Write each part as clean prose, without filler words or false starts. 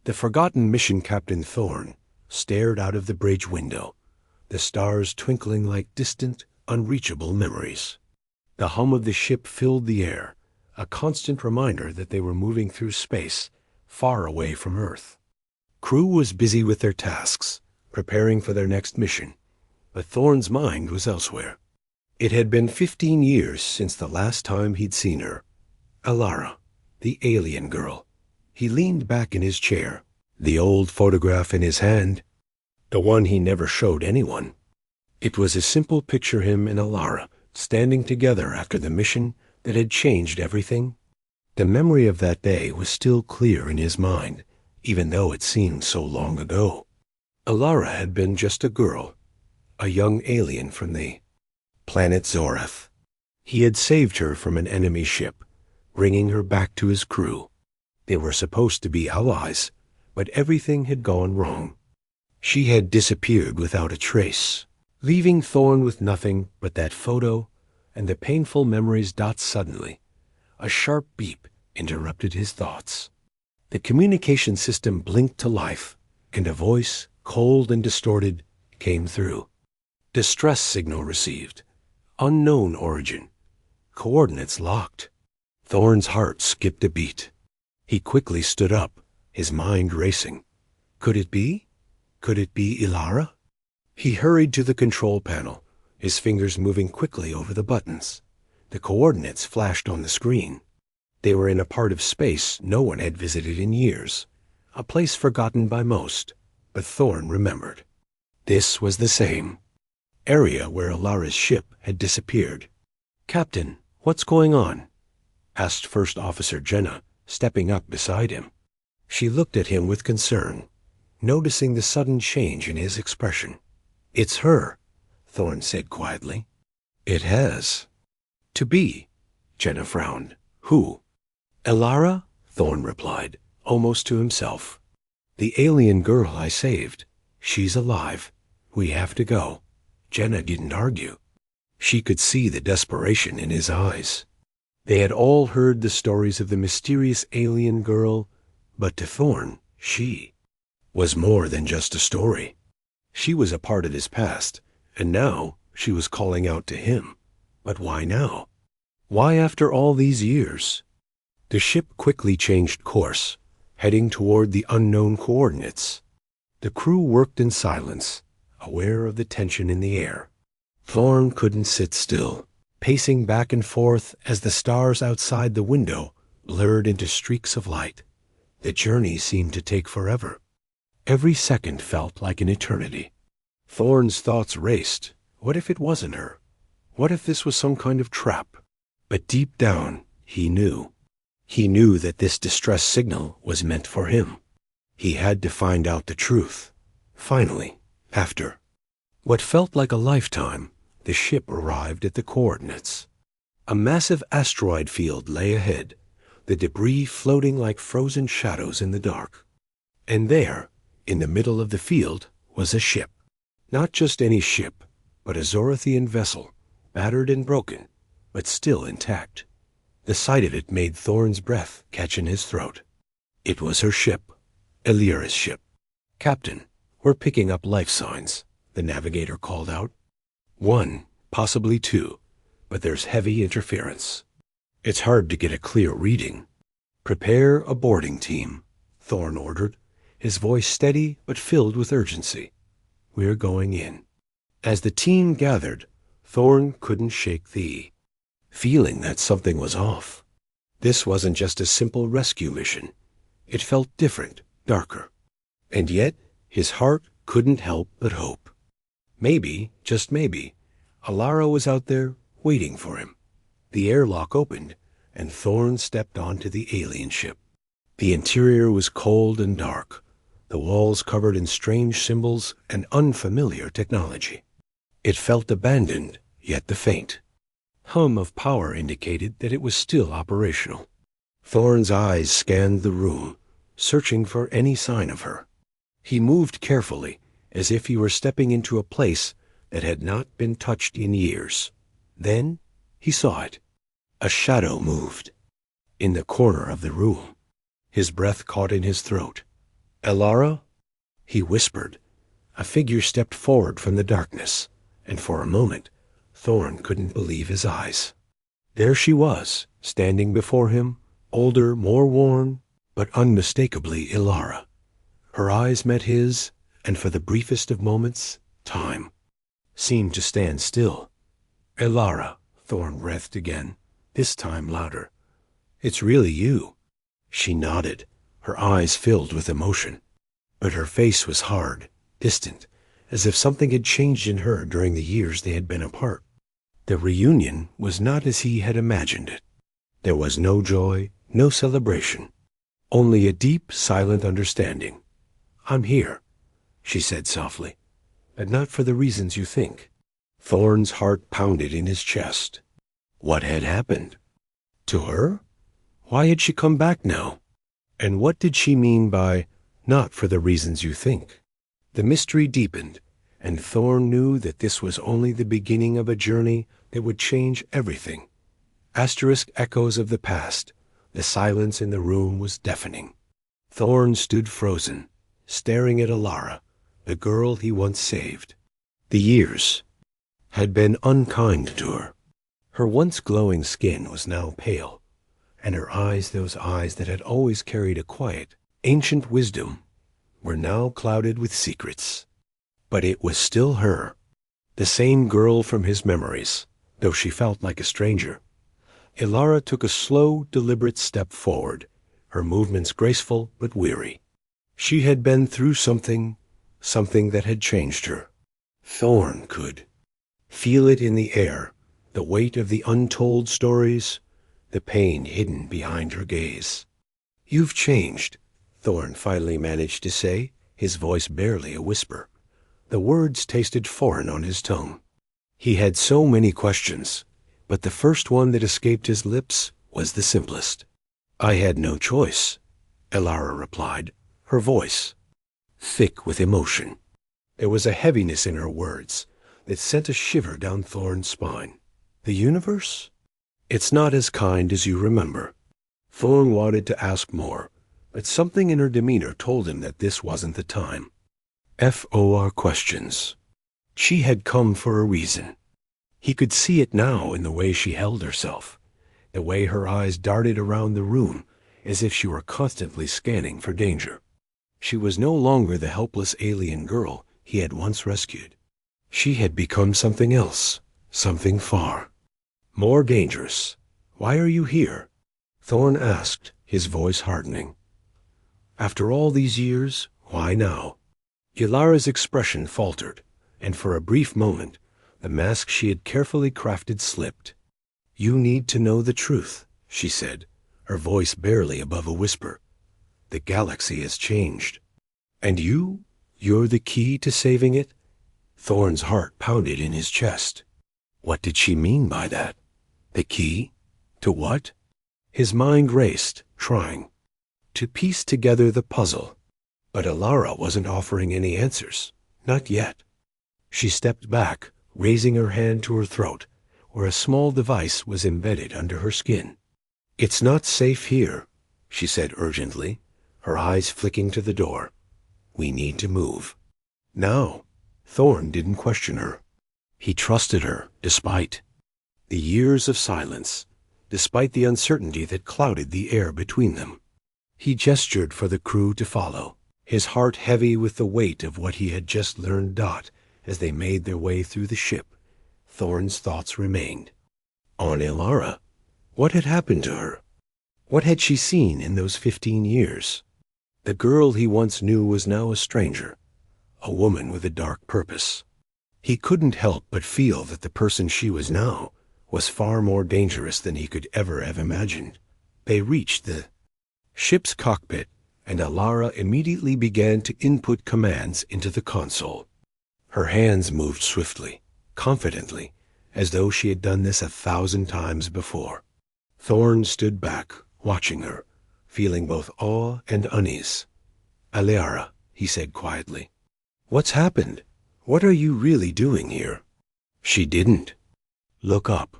The forgotten mission captain Thorn stared out of the bridge window, the stars twinkling like distant, unreachable memories. The hum of the ship filled the air, a constant reminder that they were moving through space, far away from Earth. Crew was busy with their tasks, preparing for their next mission, but Thorn's mind was elsewhere. It had been 15 years since the last time he'd seen her. Alara, the alien girl. He leaned back in his chair, the old photograph in his hand, the one he never showed anyone. It was a simple picture him and Alara standing together after the mission that had changed everything. The memory of that day was still clear in his mind, even though it seemed so long ago. Alara had been just a girl, a young alien from the planet Zorath. He had saved her from an enemy ship, bringing her back to his crew. They were supposed to be allies, but everything had gone wrong. She had disappeared without a trace, leaving Thorn with nothing but that photo and the painful memories. Suddenly, a sharp beep interrupted his thoughts. The communication system blinked to life, and a voice, cold and distorted, came through. Distress signal received. Unknown origin. Coordinates locked. Thorn's heart skipped a beat. He quickly stood up, his mind racing. Could it be? Could it be Alara? He hurried to the control panel, his fingers moving quickly over the buttons. The coordinates flashed on the screen. They were in a part of space no one had visited in years, a place forgotten by most, but Thorn remembered. This was the same area where Alara's ship had disappeared. "Captain, what's going on?" asked First Officer Jenna, stepping up beside him. She looked at him with concern, noticing the sudden change in his expression. "It's her," Thorn said quietly. "It has to be," Jenna frowned. "Who?" "Alara," Thorn replied, almost to himself. "The alien girl I saved. She's alive. We have to go." Jenna didn't argue. She could see the desperation in his eyes. They had all heard the stories of the mysterious alien girl, but to Thorn, she was more than just a story. She was a part of his past, and now she was calling out to him. But why now? Why after all these years? The ship quickly changed course, heading toward the unknown coordinates. The crew worked in silence, aware of the tension in the air. Thorn couldn't sit still, pacing back and forth as the stars outside the window blurred into streaks of light. The journey seemed to take forever. Every second felt like an eternity. Thorn's thoughts raced. What if it wasn't her? What if this was some kind of trap? But deep down, he knew. He knew that this distress signal was meant for him. He had to find out the truth. Finally, after what felt like a lifetime, the ship arrived at the coordinates. A massive asteroid field lay ahead, the debris floating like frozen shadows in the dark. And there, in the middle of the field, was a ship. Not just any ship, but a Zorathian vessel, battered and broken, but still intact. The sight of it made Thorn's breath catch in his throat. It was her ship, Elira's ship. "Captain, we're picking up life signs," the navigator called out. "One, possibly two, but there's heavy interference. It's hard to get a clear reading." "Prepare a boarding team," Thorn ordered, his voice steady but filled with urgency. "We're going in." As the team gathered, Thorn couldn't shake the feeling that something was off. This wasn't just a simple rescue mission. It felt different, darker. And yet, his heart couldn't help but hope. Maybe, just maybe, Alara was out there waiting for him. The airlock opened, and Thorn stepped onto the alien ship. The interior was cold and dark, the walls covered in strange symbols and unfamiliar technology. It felt abandoned, yet the faint hum of power indicated that it was still operational. Thorn's eyes scanned the room, searching for any sign of her. He moved carefully, as if he were stepping into a place that had not been touched in years. Then he saw it. A shadow moved in the corner of the room. His breath caught in his throat. Elara? He whispered. A figure stepped forward from the darkness, and for a moment, Thorn couldn't believe his eyes. There she was, standing before him, older, more worn, but unmistakably Elara. Her eyes met his, and for the briefest of moments, time seemed to stand still. Elara, Thorn breathed again, this time louder. It's really you. She nodded, her eyes filled with emotion. But her face was hard, distant, as if something had changed in her during the years they had been apart. The reunion was not as he had imagined it. There was no joy, no celebration, only a deep, silent understanding. I'm here, she said softly, but not for the reasons you think. Thorn's heart pounded in his chest. What had happened? To her? Why had she come back now? And what did she mean by, not for the reasons you think? The mystery deepened, and Thorn knew that this was only the beginning of a journey that would change everything. Asterisk echoes of the past. The silence in the room was deafening. Thorn stood frozen, staring at Elara, the girl he once saved. The years had been unkind to her. Her once glowing skin was now pale, and her eyes, those eyes that had always carried a quiet, ancient wisdom, were now clouded with secrets. But it was still her, the same girl from his memories, though she felt like a stranger. Elara took a slow, deliberate step forward, her movements graceful but weary. She had been through something that had changed her. Thorn could feel it in the air, the weight of the untold stories, the pain hidden behind her gaze. You've changed, Thorn finally managed to say, his voice barely a whisper. The words tasted foreign on his tongue. He had so many questions, but the first one that escaped his lips was the simplest. I had no choice, Elara replied, her voice thick with emotion. There was a heaviness in her words that sent a shiver down Thorn's spine. The universe? It's not as kind as you remember. Thorn wanted to ask more, but something in her demeanor told him that this wasn't the time. FOR questions. She had come for a reason. He could see it now in the way she held herself, the way her eyes darted around the room as if she were constantly scanning for danger. She was no longer the helpless alien girl he had once rescued. She had become something else, something far more dangerous. Why are you here? Thorn asked, his voice hardening. After all these years, why now? Elara's expression faltered, and for a brief moment, the mask she had carefully crafted slipped. You need to know the truth, she said, her voice barely above a whisper. The galaxy has changed. And you're the key to saving it? Thorn's heart pounded in his chest. What did she mean by that? The key? To what? His mind raced, trying to piece together the puzzle. But Elara wasn't offering any answers. Not yet. She stepped back, raising her hand to her throat, where a small device was embedded under her skin. It's not safe here, she said urgently, her eyes flicking to the door. We need to move. Now. Thorn didn't question her. He trusted her, despite the years of silence, despite the uncertainty that clouded the air between them. He gestured for the crew to follow, his heart heavy with the weight of what he had just learned. As they made their way through the ship, Thorn's thoughts remained on Elara. What had happened to her? What had she seen in those 15 years? The girl he once knew was now a stranger, a woman with a dark purpose. He couldn't help but feel that the person she was now was far more dangerous than he could ever have imagined. They reached the ship's cockpit, and Elara immediately began to input commands into the console. Her hands moved swiftly, confidently, as though she had done this 1,000 times before. Thorn stood back, watching her, feeling both awe and unease. Elara, he said quietly. What's happened? What are you really doing here? She didn't look up.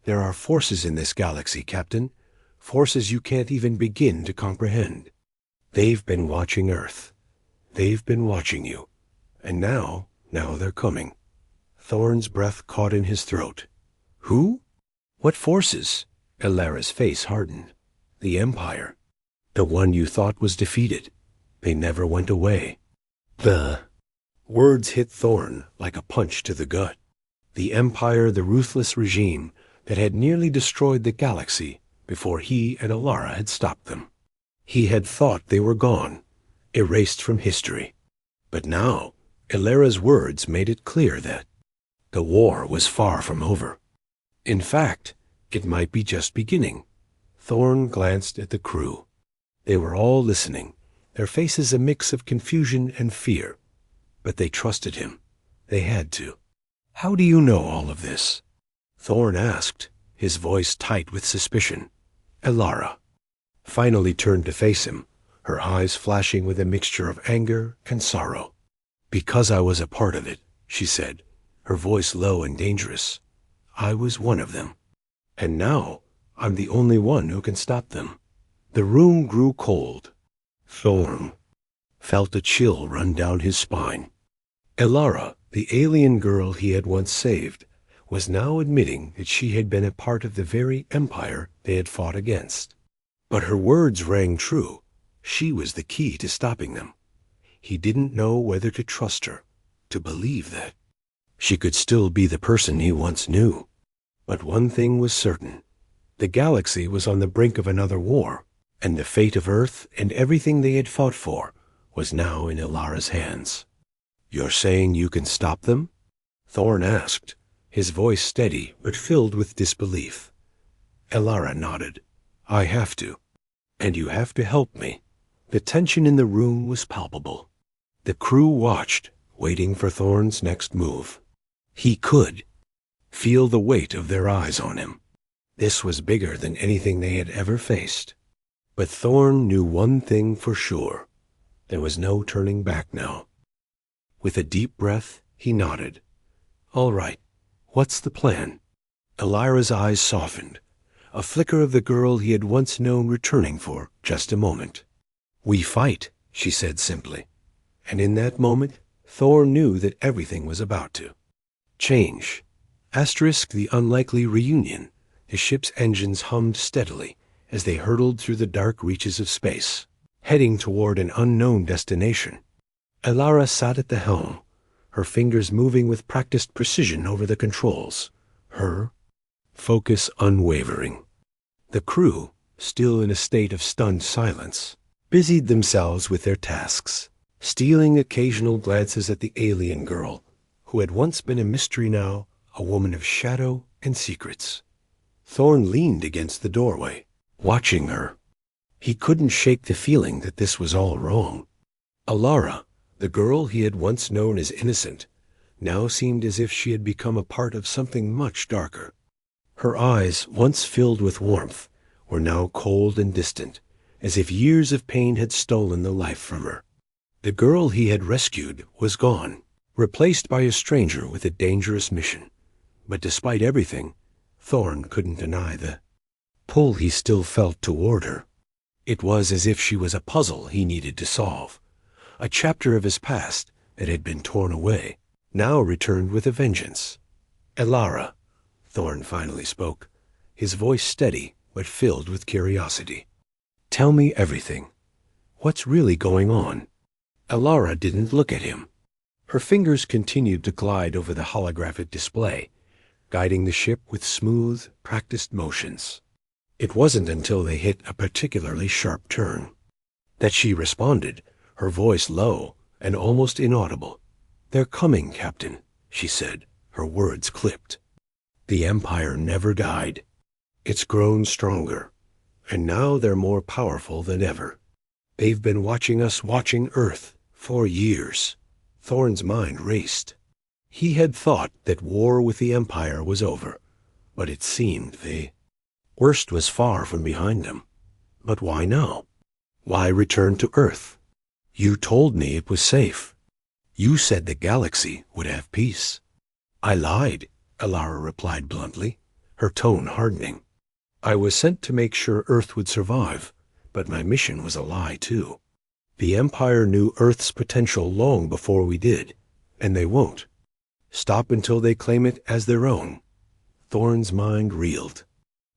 There are forces in this galaxy, Captain, forces you can't even begin to comprehend. They've been watching Earth. They've been watching you. And now they're coming. Thorn's breath caught in his throat. Who? What forces? Elara's face hardened. The Empire. The one you thought was defeated. They never went away. The words hit Thorn like a punch to the gut. The Empire, the ruthless regime that had nearly destroyed the galaxy before he and Elara had stopped them. He had thought they were gone, erased from history. But now, Elara's words made it clear that the war was far from over. In fact, it might be just beginning. Thorn glanced at the crew. They were all listening, their faces a mix of confusion and fear. But they trusted him. They had to. How do you know all of this? Thorn asked, his voice tight with suspicion. Elara finally turned to face him, her eyes flashing with a mixture of anger and sorrow. Because I was a part of it, she said, her voice low and dangerous. I was one of them. And now I'm the only one who can stop them. The room grew cold. Thorn felt a chill run down his spine. Elara, the alien girl he had once saved, was now admitting that she had been a part of the very empire they had fought against. But her words rang true. She was the key to stopping them. He didn't know whether to trust her, to believe that she could still be the person he once knew. But one thing was certain. The galaxy was on the brink of another war, and the fate of Earth and everything they had fought for was now in Elara's hands. You're saying you can stop them? Thorn asked, his voice steady but filled with disbelief. Elara nodded. I have to. And you have to help me. The tension in the room was palpable. The crew watched, waiting for Thorn's next move. He could feel the weight of their eyes on him. This was bigger than anything they had ever faced. But Thorn knew one thing for sure. There was no turning back now. With a deep breath, he nodded. All right, what's the plan? Elara's eyes softened, a flicker of the girl he had once known returning for just a moment. We fight, she said simply. And in that moment, Thorn knew that everything was about to change. Asterisk the unlikely reunion. The ship's engines hummed steadily as they hurtled through the dark reaches of space, heading toward an unknown destination. Elara sat at the helm, her fingers moving with practiced precision over the controls, her focus unwavering. The crew, still in a state of stunned silence, busied themselves with their tasks, stealing occasional glances at the alien girl, who had once been a mystery, now a woman of shadow and secrets. Thorn leaned against the doorway, watching her. He couldn't shake the feeling that this was all wrong. Elara, the girl he had once known as innocent, now seemed as if she had become a part of something much darker. Her eyes, once filled with warmth, were now cold and distant, as if years of pain had stolen the life from her. The girl he had rescued was gone, replaced by a stranger with a dangerous mission. But despite everything, Thorn couldn't deny the pull he still felt toward her. It was as if she was a puzzle he needed to solve, a chapter of his past that had been torn away, now returned with a vengeance. Elara, Thorn finally spoke, his voice steady but filled with curiosity. Tell me everything. What's really going on? Elara didn't look at him. Her fingers continued to glide over the holographic display, guiding the ship with smooth, practiced motions. It wasn't until they hit a particularly sharp turn that she responded, her voice low and almost inaudible. They're coming, Captain, she said, her words clipped. The Empire never died. It's grown stronger, and now they're more powerful than ever. They've been watching us, watching Earth, for years. Thorn's mind raced. He had thought that war with the Empire was over, but it seemed the worst was far from behind them. But why now? Why return to Earth? You told me it was safe. You said the galaxy would have peace. I lied, Elara replied bluntly, her tone hardening. I was sent to make sure Earth would survive, but my mission was a lie too. The Empire knew Earth's potential long before we did, and they won't stop until they claim it as their own. Thorn's mind reeled.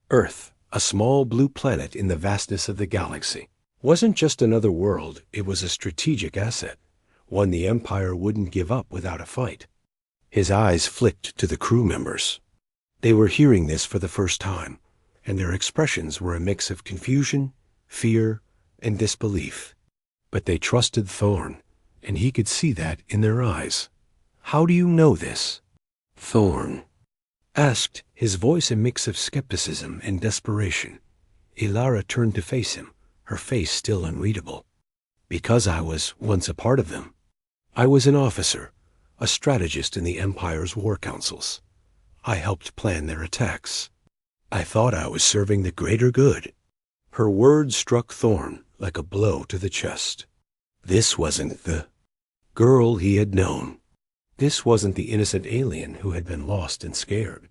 Earth, a small blue planet in the vastness of the galaxy, wasn't just another world, it was a strategic asset, one the Empire wouldn't give up without a fight. His eyes flicked to the crew members. They were hearing this for the first time, and their expressions were a mix of confusion, fear, and disbelief. But they trusted Thorn, and he could see that in their eyes. "How do you know this?" Thorn asked, his voice a mix of skepticism and desperation. Ilara turned to face him, her face still unreadable. "Because I was once a part of them. I was an officer, a strategist in the Empire's war councils. I helped plan their attacks. I thought I was serving the greater good." Her words struck Thorn like a blow to the chest. This wasn't the girl he had known. This wasn't the innocent alien who had been lost and scared.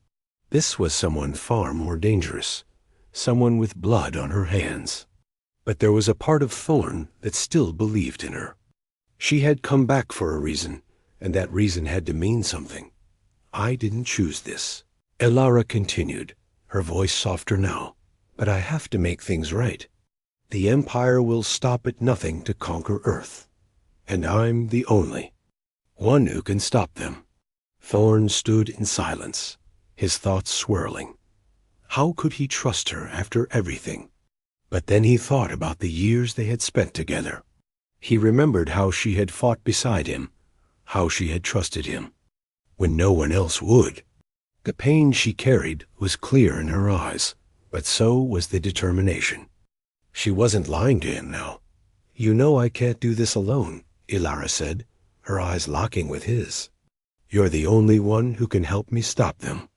This was someone far more dangerous, someone with blood on her hands. But there was a part of Thorn that still believed in her. She had come back for a reason, and that reason had to mean something. "I didn't choose this," Ilara continued, her voice softer now. "But I have to make things right. The Empire will stop at nothing to conquer Earth. And I'm the only one who can stop them." Thorn stood in silence, his thoughts swirling. How could he trust her after everything? But then he thought about the years they had spent together. He remembered how she had fought beside him, how she had trusted him, when no one else would. The pain she carried was clear in her eyes, but so was the determination. She wasn't lying to him now. "You know I can't do this alone," Ilara said, her eyes locking with his. "You're the only one who can help me stop them."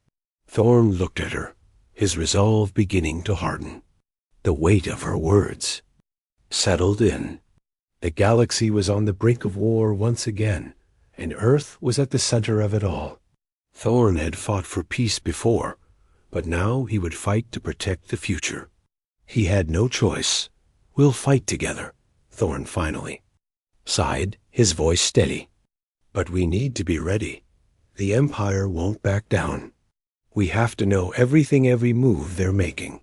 Thorn looked at her, his resolve beginning to harden. The weight of her words settled in. The galaxy was on the brink of war once again, and Earth was at the center of it all. Thorn had fought for peace before, but now he would fight to protect the future. He had no choice. "We'll fight together," Thorn finally sighed, his voice steady. "But we need to be ready. The Empire won't back down. We have to know everything, every move they're making.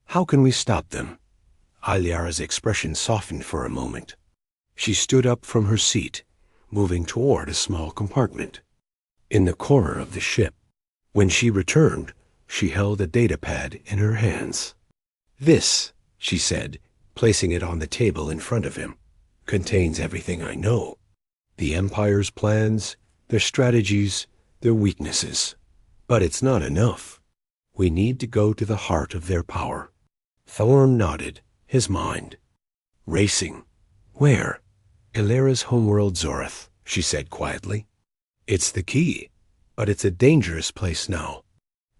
How can we stop them?" Ilara's expression softened for a moment. She stood up from her seat, moving toward a small compartment in the corner of the ship. When she returned, she held a datapad in her hands. "This," she said, placing it on the table in front of him, "contains everything I know. The Empire's plans, their strategies, their weaknesses. But it's not enough. We need to go to the heart of their power." Thorn nodded, his mind racing. "Where?" "Ilara's homeworld Zoreth," she said quietly. "It's the key, but it's a dangerous place now.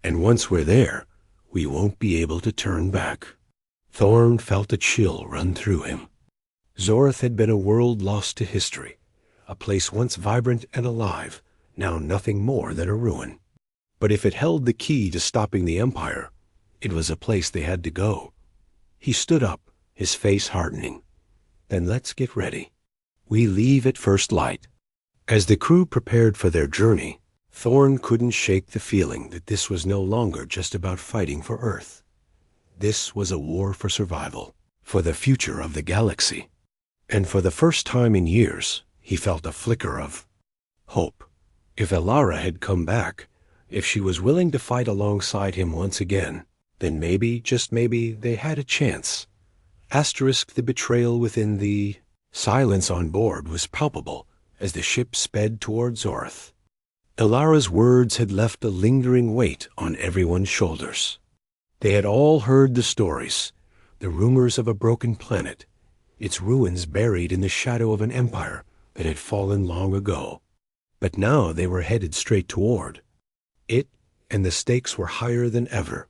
And once we're there, we won't be able to turn back." Thorn felt a chill run through him. Zoreth had been a world lost to history, a place once vibrant and alive, now nothing more than a ruin. But if it held the key to stopping the Empire, it was a place they had to go. He stood up, his face hardening. "Then let's get ready. We leave at first light." As the crew prepared for their journey, Thorn couldn't shake the feeling that this was no longer just about fighting for Earth. This was a war for survival, for the future of the galaxy. And for the first time in years, he felt a flicker of hope. If Ilara had come back, if she was willing to fight alongside him once again, then maybe, just maybe, they had a chance. Asterisk the betrayal within the silence on board was palpable as the ship sped toward Zoreth. Ilara's words had left a lingering weight on everyone's shoulders. They had all heard the stories, the rumors of a broken planet, its ruins buried in the shadow of an empire that had fallen long ago. But now they were headed straight toward it, and the stakes were higher than ever.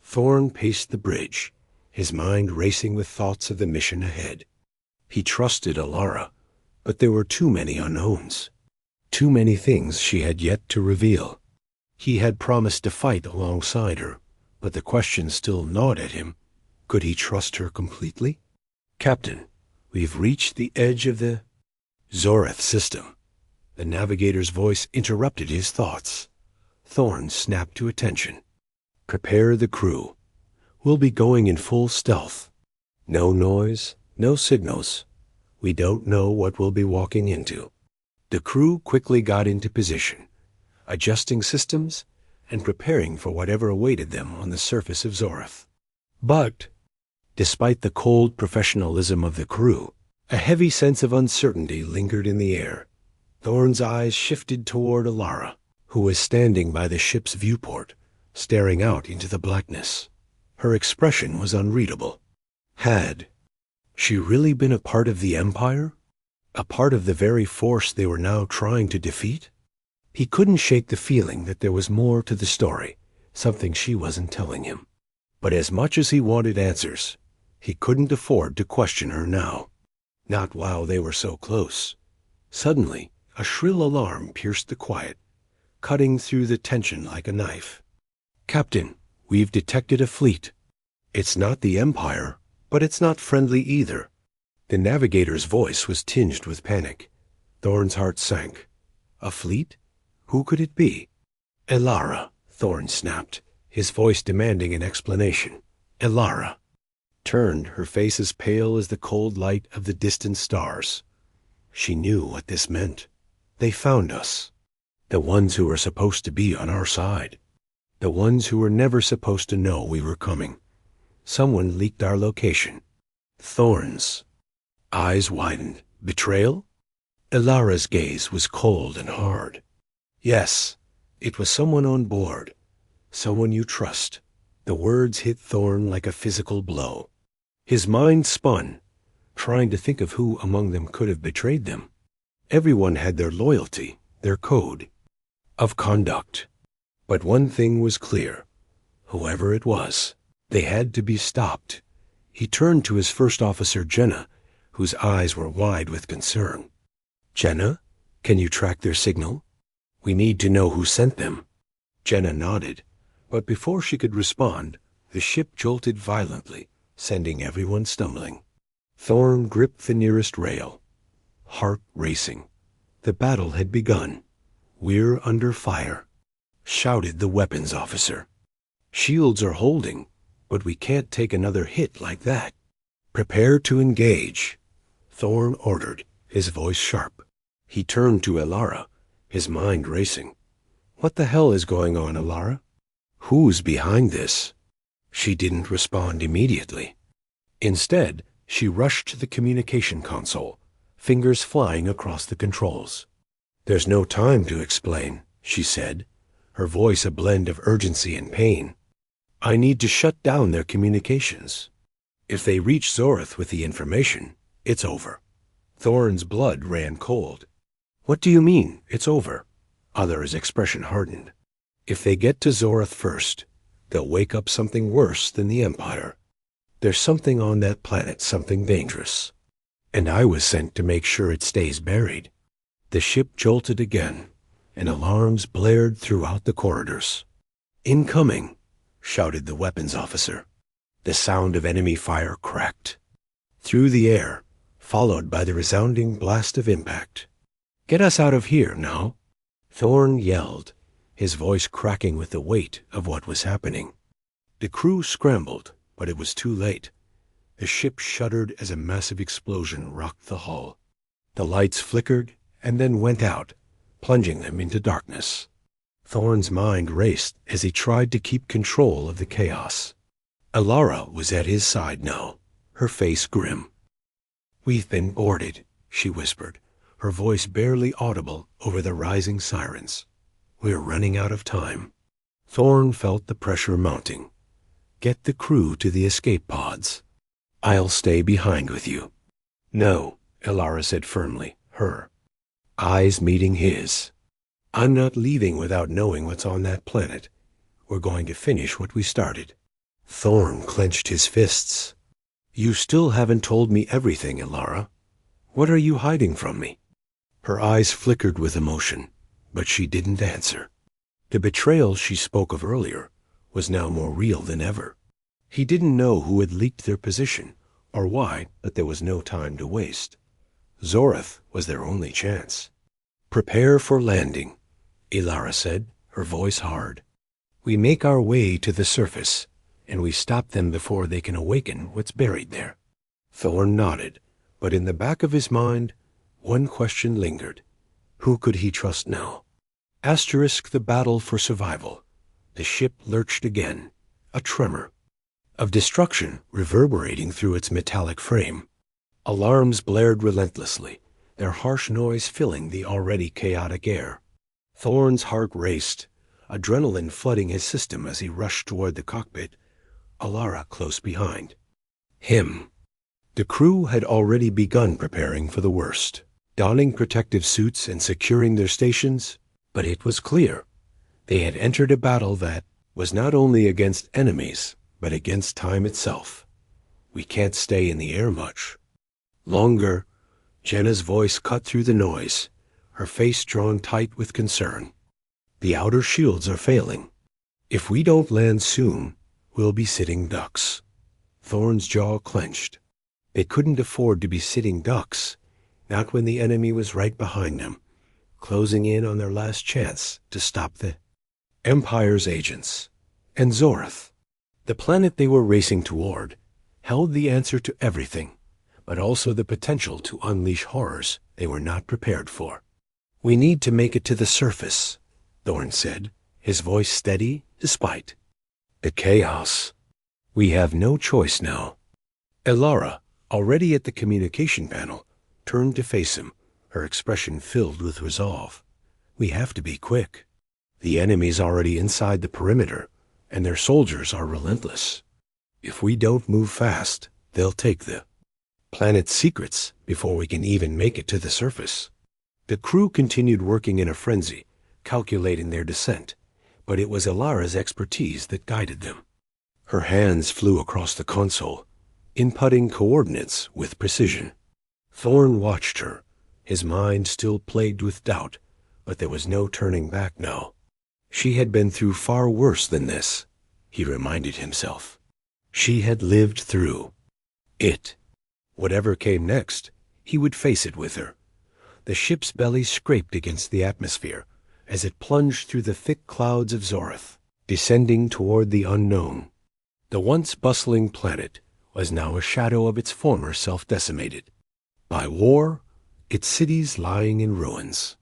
Thorn paced the bridge, his mind racing with thoughts of the mission ahead. He trusted Ilara, but there were too many unknowns. Too many things she had yet to reveal. He had promised to fight alongside her, but the question still gnawed at him. Could he trust her completely? "Captain, We've reached the edge of the Zoreth system. The navigator's voice interrupted his thoughts. Thorn snapped to attention. Prepare the crew. We'll be going in full stealth. No noise, no signals. We don't know what we'll be walking into. The crew quickly got into position, adjusting systems and preparing for whatever awaited them on the surface of Zoreth. But, despite the cold professionalism of the crew, a heavy sense of uncertainty lingered in the air. Thorn's eyes shifted toward Alara, who was standing by the ship's viewport, staring out into the blackness. Her expression was unreadable. Had she really been a part of the Empire? A part of the very force they were now trying to defeat? He couldn't shake the feeling that there was more to the story, something she wasn't telling him. But as much as he wanted answers, he couldn't afford to question her now. Not while they were so close. Suddenly, a shrill alarm pierced the quiet, cutting through the tension like a knife. Captain, we've detected a fleet. It's not the Empire, but it's not friendly either. The navigator's voice was tinged with panic. Thorn's heart sank. A fleet? Who could it be? Elara, Thorn snapped, his voice demanding an explanation. Elara turned, her face as pale as the cold light of the distant stars. She knew what this meant. They found us. The ones who were supposed to be on our side. The ones who were never supposed to know we were coming. Someone leaked our location. Thorn's eyes widened. Betrayal? Elara's gaze was cold and hard. Yes, it was someone on board. Someone you trust. The words hit Thorn like a physical blow. His mind spun, trying to think of who among them could have betrayed them. Everyone had their loyalty, their code of conduct. But one thing was clear. Whoever it was, they had to be stopped. He turned to his first officer, Jenna, whose eyes were wide with concern. Jenna, can you track their signal? We need to know who sent them. Jenna nodded, but before she could respond, the ship jolted violently, sending everyone stumbling. Thorn gripped the nearest rail, heart racing. The battle had begun. We're under fire, shouted the weapons officer. Shields are holding, but we can't take another hit like that. Prepare to engage, Thorn ordered, his voice sharp. He turned to Elara, his mind racing. What the hell is going on, Elara? Who's behind this? She didn't respond immediately. Instead, she rushed to the communication console, fingers flying across the controls. There's no time to explain, she said, her voice a blend of urgency and pain. I need to shut down their communications. If they reach Zoreth with the information, it's over. Thorn's blood ran cold. What do you mean, it's over? Other's expression hardened. If they get to Zoreth first, they'll wake up something worse than the Empire. There's something on that planet, something dangerous. And I was sent to make sure it stays buried. The ship jolted again, and alarms blared throughout the corridors. Incoming, shouted the weapons officer. The sound of enemy fire cracked through the air, followed by the resounding blast of impact. Get us out of here now, Thorn yelled, his voice cracking with the weight of what was happening. The crew scrambled, but it was too late. The ship shuddered as a massive explosion rocked the hull. The lights flickered and then went out, plunging them into darkness. Thorn's mind raced as he tried to keep control of the chaos. Elara was at his side now, her face grim. We've been boarded, she whispered, her voice barely audible over the rising sirens. We're running out of time. Thorn felt the pressure mounting. Get the crew to the escape pods. I'll stay behind with you. No, Elara said firmly, her eyes meeting his. I'm not leaving without knowing what's on that planet. We're going to finish what we started. Thorn clenched his fists. You still haven't told me everything, Elara. What are you hiding from me? Her eyes flickered with emotion, but she didn't answer. The betrayal she spoke of earlier was now more real than ever. He didn't know who had leaked their position or why, but there was no time to waste. Zorath was their only chance. "Prepare for landing," Ilara said, her voice hard. "We make our way to the surface, and we stop them before they can awaken what's buried there." Thorn nodded, but in the back of his mind, one question lingered. Who could he trust now? Asterisk the battle for survival. The ship lurched again, a tremor of destruction reverberating through its metallic frame. Alarms blared relentlessly, their harsh noise filling the already chaotic air. Thorn's heart raced, adrenaline flooding his system as he rushed toward the cockpit, Alara close behind him. The crew had already begun preparing for the worst, donning protective suits and securing their stations, but it was clear they had entered a battle that was not only against enemies, but against time itself. "We can't stay in the air much longer." Jenna's voice cut through the noise, her face drawn tight with concern. "The outer shields are failing. If we don't land soon, we'll be sitting ducks." Thorn's jaw clenched. They couldn't afford to be sitting ducks, not when the enemy was right behind them, closing in on their last chance to stop the Empire's agents. And Zorath, the planet they were racing toward, held the answer to everything, but also the potential to unleash horrors they were not prepared for. "We need to make it to the surface," Thorn said, his voice steady despite the chaos. "We have no choice now." Ilara, already at the communication panel, turned to face him, her expression filled with resolve. "We have to be quick. The enemy's already inside the perimeter, and their soldiers are relentless. If we don't move fast, they'll take the planet's secrets before we can even make it to the surface." The crew continued working in a frenzy, calculating their descent, but it was Ilara's expertise that guided them. Her hands flew across the console, inputting coordinates with precision. Thorn watched her, his mind still plagued with doubt, but there was no turning back now. She had been through far worse than this, he reminded himself. She had lived through it. Whatever came next, he would face it with her. The ship's belly scraped against the atmosphere as it plunged through the thick clouds of Zorath, descending toward the unknown. The once bustling planet was now a shadow of its former self, decimated by war, its cities lying in ruins.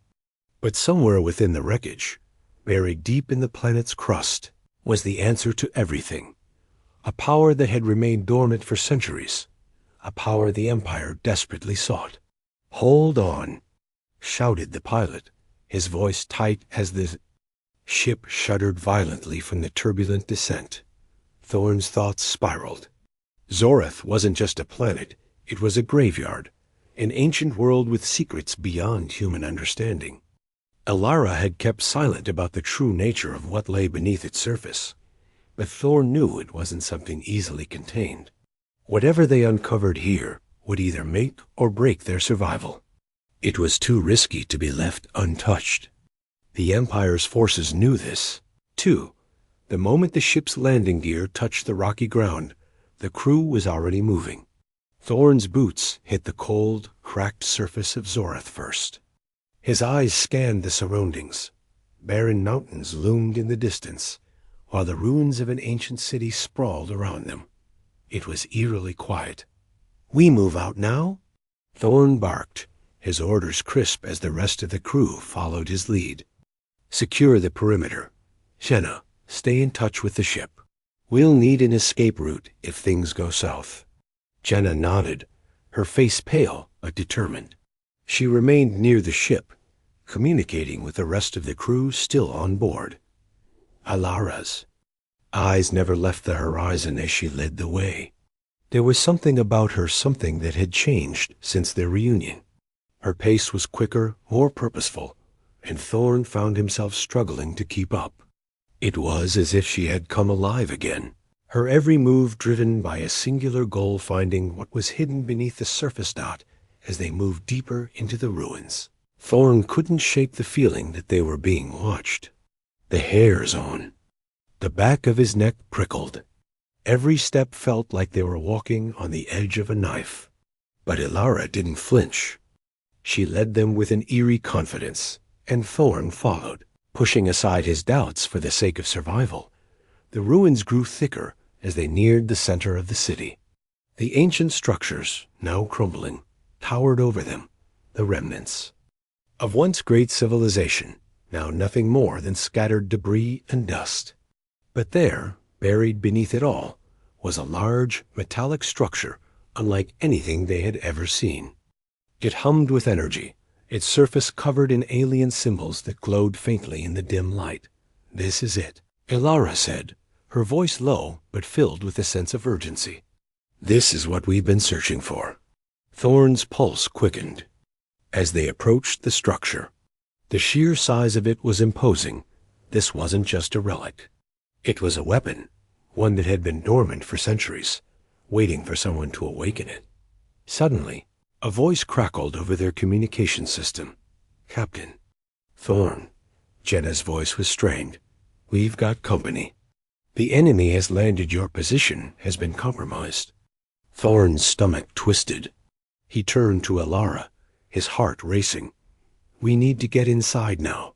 But somewhere within the wreckage, buried deep in the planet's crust, was the answer to everything. A power that had remained dormant for centuries, a power the Empire desperately sought. "Hold on," shouted the pilot, his voice tight as the ship shuddered violently from the turbulent descent. Thorn's thoughts spiraled. Zorath wasn't just a planet, it was a graveyard, an ancient world with secrets beyond human understanding. Ilara had kept silent about the true nature of what lay beneath its surface, but Thorn knew it wasn't something easily contained. Whatever they uncovered here would either make or break their survival. It was too risky to be left untouched. The Empire's forces knew this, too. The moment the ship's landing gear touched the rocky ground, the crew was already moving. Thorn's boots hit the cold, cracked surface of Zorath first. His eyes scanned the surroundings. Barren mountains loomed in the distance, while the ruins of an ancient city sprawled around them. It was eerily quiet. "We move out now?" Thorn barked, his orders crisp as the rest of the crew followed his lead. "Secure the perimeter. Jenna, stay in touch with the ship. We'll need an escape route if things go south." Jenna nodded, her face pale but determined. She remained near the ship, communicating with the rest of the crew still on board. Ilara's eyes never left the horizon as she led the way. There was something about her, something that had changed since their reunion. Her pace was quicker, more purposeful, and Thorn found himself struggling to keep up. It was as if she had come alive again, her every move driven by a singular goal, finding what was hidden beneath the surface dot as they moved deeper into the ruins. Thorn couldn't shake the feeling that they were being watched. The hairs on the back of his neck prickled. Every step felt like they were walking on the edge of a knife. But Ilara didn't flinch. She led them with an eerie confidence, and Thorn followed, pushing aside his doubts for the sake of survival. The ruins grew thicker as they neared the center of the city. The ancient structures, now crumbling, towered over them, the remnants of once great civilization, now nothing more than scattered debris and dust. But there, buried beneath it all, was a large, metallic structure unlike anything they had ever seen. It hummed with energy, its surface covered in alien symbols that glowed faintly in the dim light. "This is it," Ilara said, her voice low but filled with a sense of urgency. "This is what we've been searching for." Thorn's pulse quickened as they approached the structure. The sheer size of it was imposing. This wasn't just a relic. It was a weapon, one that had been dormant for centuries, waiting for someone to awaken it. Suddenly, a voice crackled over their communication system. "Captain." "Thorn." Jenna's voice was strained. "We've got company. The enemy has landed. Your position has been compromised." Thorn's stomach twisted. He turned to Ilara, his heart racing. "We need to get inside now."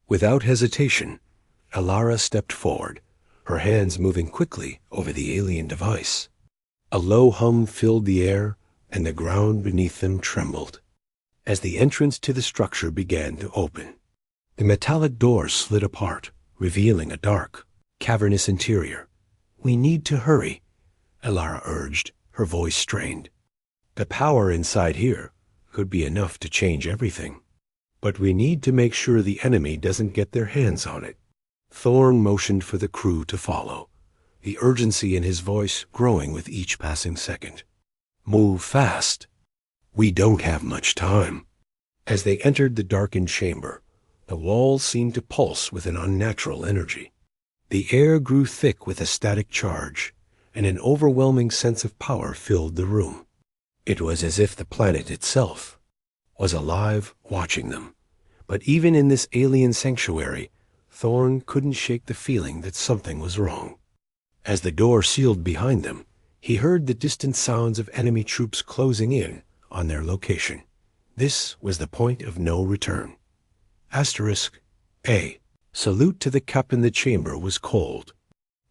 Without hesitation, Ilara stepped forward, her hands moving quickly over the alien device. A low hum filled the air, and the ground beneath them trembled as the entrance to the structure began to open. The metallic doors slid apart, revealing a dark, cavernous interior. "We need to hurry," Ilara urged, her voice strained. "The power inside here could be enough to change everything. But we need to make sure the enemy doesn't get their hands on it." Thorn motioned for the crew to follow, the urgency in his voice growing with each passing second. "Move fast. We don't have much time." As they entered the darkened chamber, the walls seemed to pulse with an unnatural energy. The air grew thick with a static charge, and an overwhelming sense of power filled the room. It was as if the planet itself was alive, watching them. But even in this alien sanctuary, Thorn couldn't shake the feeling that something was wrong. As the door sealed behind them, he heard the distant sounds of enemy troops closing in on their location. This was the point of no return. *A. Salute to the captain. The chamber was cold.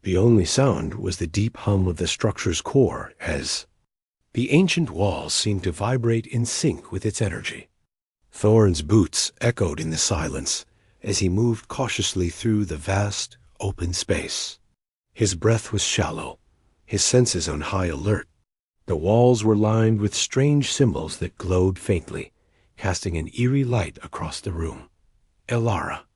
The only sound was the deep hum of the structure's core as the ancient walls seemed to vibrate in sync with its energy. Thorn's boots echoed in the silence as he moved cautiously through the vast, open space. His breath was shallow, his senses on high alert. The walls were lined with strange symbols that glowed faintly, casting an eerie light across the room. Ilara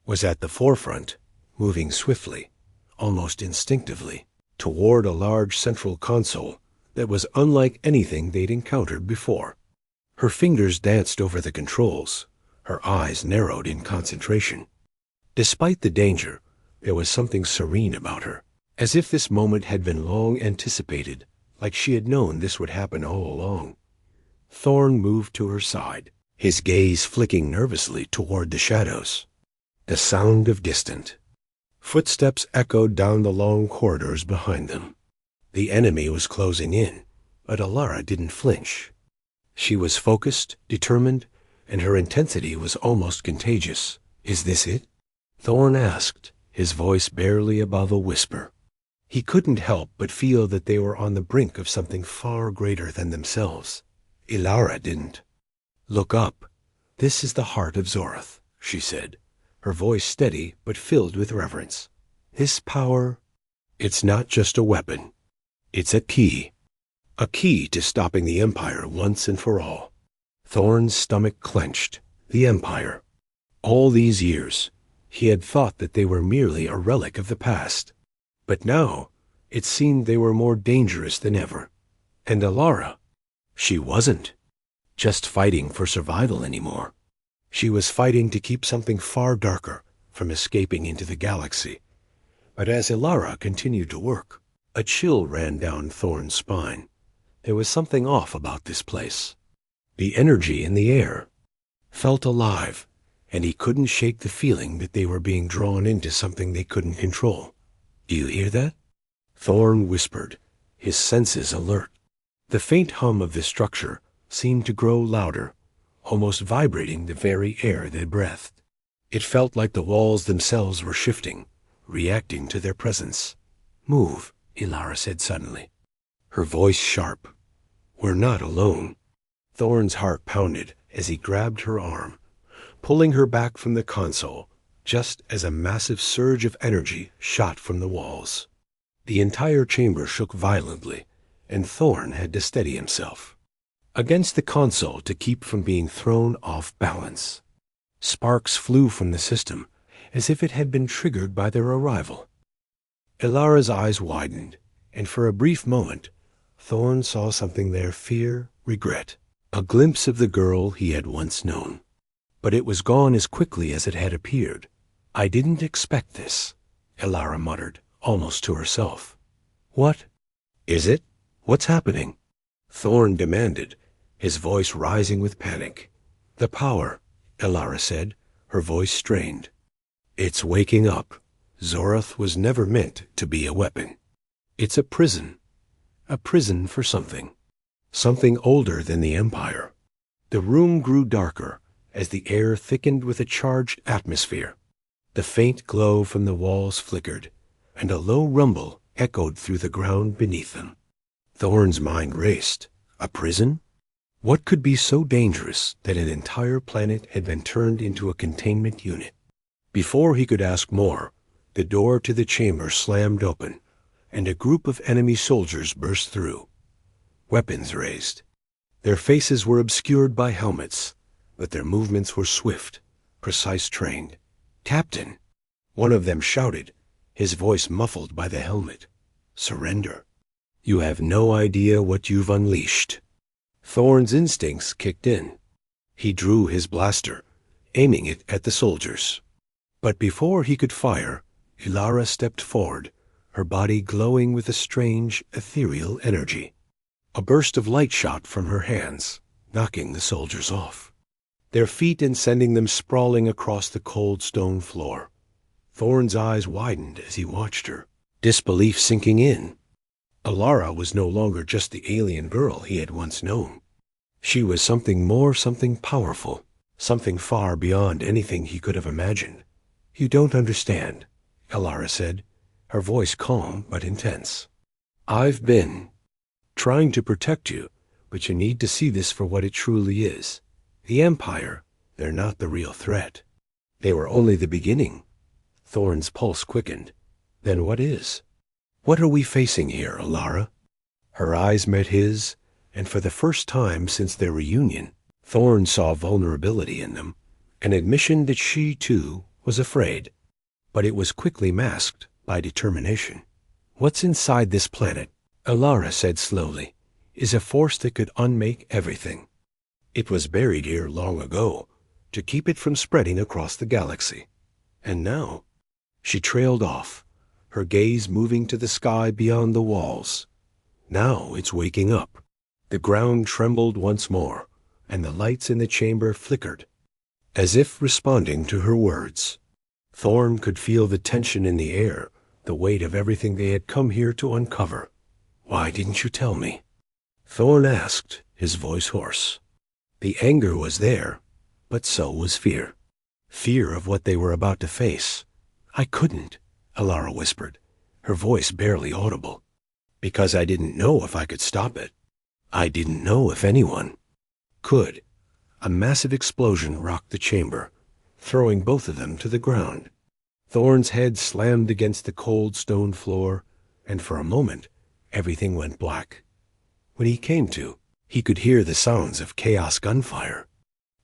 was at the forefront, moving swiftly, almost instinctively, toward a large central console that was unlike anything they'd encountered before. Her fingers danced over the controls, her eyes narrowed in concentration. Despite the danger, there was something serene about her, as if this moment had been long anticipated, like she had known this would happen all along. Thorn moved to her side, his gaze flicking nervously toward the shadows. The sound of distant footsteps echoed down the long corridors behind them. The enemy was closing in, but Ilara didn't flinch. She was focused, determined, and her intensity was almost contagious. "Is this it?" Thorn asked, his voice barely above a whisper. He couldn't help but feel that they were on the brink of something far greater than themselves. Ilara didn't. "Look up. This is the heart of Zorath," she said, her voice steady but filled with reverence. "This power, it's not just a weapon. It's a key to stopping the Empire once and for all." Thorn's stomach clenched. The Empire. All these years, he had thought that they were merely a relic of the past. But now, it seemed they were more dangerous than ever. And Ilara, she wasn't just fighting for survival anymore. She was fighting to keep something far darker from escaping into the galaxy. But as Ilara continued to work, a chill ran down Thorn's spine. There was something off about this place. The energy in the air felt alive, and he couldn't shake the feeling that they were being drawn into something they couldn't control. "Do you hear that?" Thorn whispered, his senses alert. The faint hum of the structure seemed to grow louder, almost vibrating the very air they breathed. It felt like the walls themselves were shifting, reacting to their presence. "Move," Ilara said suddenly, her voice sharp. "We're not alone." Thorn's heart pounded as he grabbed her arm, pulling her back from the console, just as a massive surge of energy shot from the walls. The entire chamber shook violently, and Thorn had to steady himself against the console to keep from being thrown off balance. Sparks flew from the system, as if it had been triggered by their arrival. Ilara's eyes widened, and for a brief moment, Thorn saw something there: fear, regret, a glimpse of the girl he had once known. But it was gone as quickly as it had appeared. "I didn't expect this," Ilara muttered, almost to herself. "What is it? What's happening?" Thorn demanded, his voice rising with panic. "The power," Ilara said, her voice strained. "It's waking up. Zorath was never meant to be a weapon. It's a prison for something. Something older than the Empire." The room grew darker as the air thickened with a charged atmosphere. The faint glow from the walls flickered, and a low rumble echoed through the ground beneath them. Thorn's mind raced. A prison? What could be so dangerous that an entire planet had been turned into a containment unit? Before he could ask more, the door to the chamber slammed open, and a group of enemy soldiers burst through, weapons raised. Their faces were obscured by helmets, but their movements were swift, precise, trained. "Captain!" one of them shouted, his voice muffled by the helmet. "Surrender. You have no idea what you've unleashed." Thorn's instincts kicked in. He drew his blaster, aiming it at the soldiers. But before he could fire, Ilara stepped forward, her body glowing with a strange, ethereal energy. A burst of light shot from her hands, knocking the soldiers off their feet and sending them sprawling across the cold stone floor. Thorn's eyes widened as he watched her, disbelief sinking in. Ilara was no longer just the alien girl he had once known. She was something more, something powerful, something far beyond anything he could have imagined. "You don't understand," Ilara said, her voice calm but intense. "I've been trying to protect you, but you need to see this for what it truly is. The Empire, they're not the real threat. They were only the beginning." Thorn's pulse quickened. "Then what is? What are we facing here, Ilara?" Her eyes met his, and for the first time since their reunion, Thorn saw vulnerability in them, an admission that she, too, was afraid. But it was quickly masked by determination. "What's inside this planet," Ilara said slowly, "is a force that could unmake everything. It was buried here long ago, to keep it from spreading across the galaxy. And now—" She trailed off, her gaze moving to the sky beyond the walls. "Now it's waking up." The ground trembled once more, and the lights in the chamber flickered, as if responding to her words. Thorn could feel the tension in the air, the weight of everything they had come here to uncover. "Why didn't you tell me?" Thorn asked, his voice hoarse. The anger was there, but so was fear. Fear of what they were about to face. "I couldn't," Ilara whispered, her voice barely audible. "Because I didn't know if I could stop it. I didn't know if anyone could." A massive explosion rocked the chamber, throwing both of them to the ground. Thorn's head slammed against the cold stone floor, and for a moment, everything went black. When he came to, he could hear the sounds of chaos gunfire,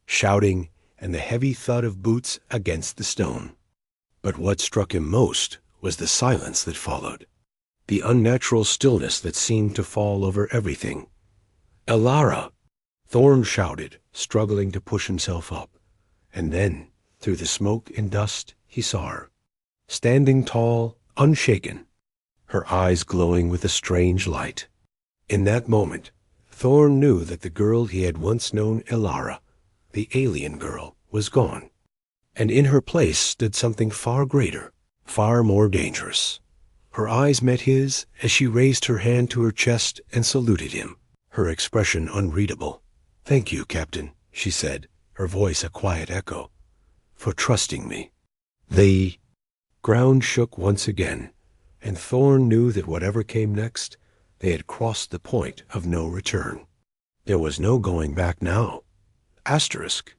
shouting, and the heavy thud of boots against the stone. But what struck him most was the silence that followed, the unnatural stillness that seemed to fall over everything. "Ilara!" Thorn shouted, struggling to push himself up. And then, through the smoke and dust, he saw her, standing tall, unshaken, her eyes glowing with a strange light. In that moment, Thorn knew that the girl he had once known, Ilara, the alien girl, was gone, and in her place stood something far greater, far more dangerous. Her eyes met his as she raised her hand to her chest and saluted him, her expression unreadable. "Thank you, Captain," she said, her voice a quiet echo, "for trusting me." The ground shook once again, and Thorn knew that whatever came next, they had crossed the point of no return. There was no going back now. Asterisk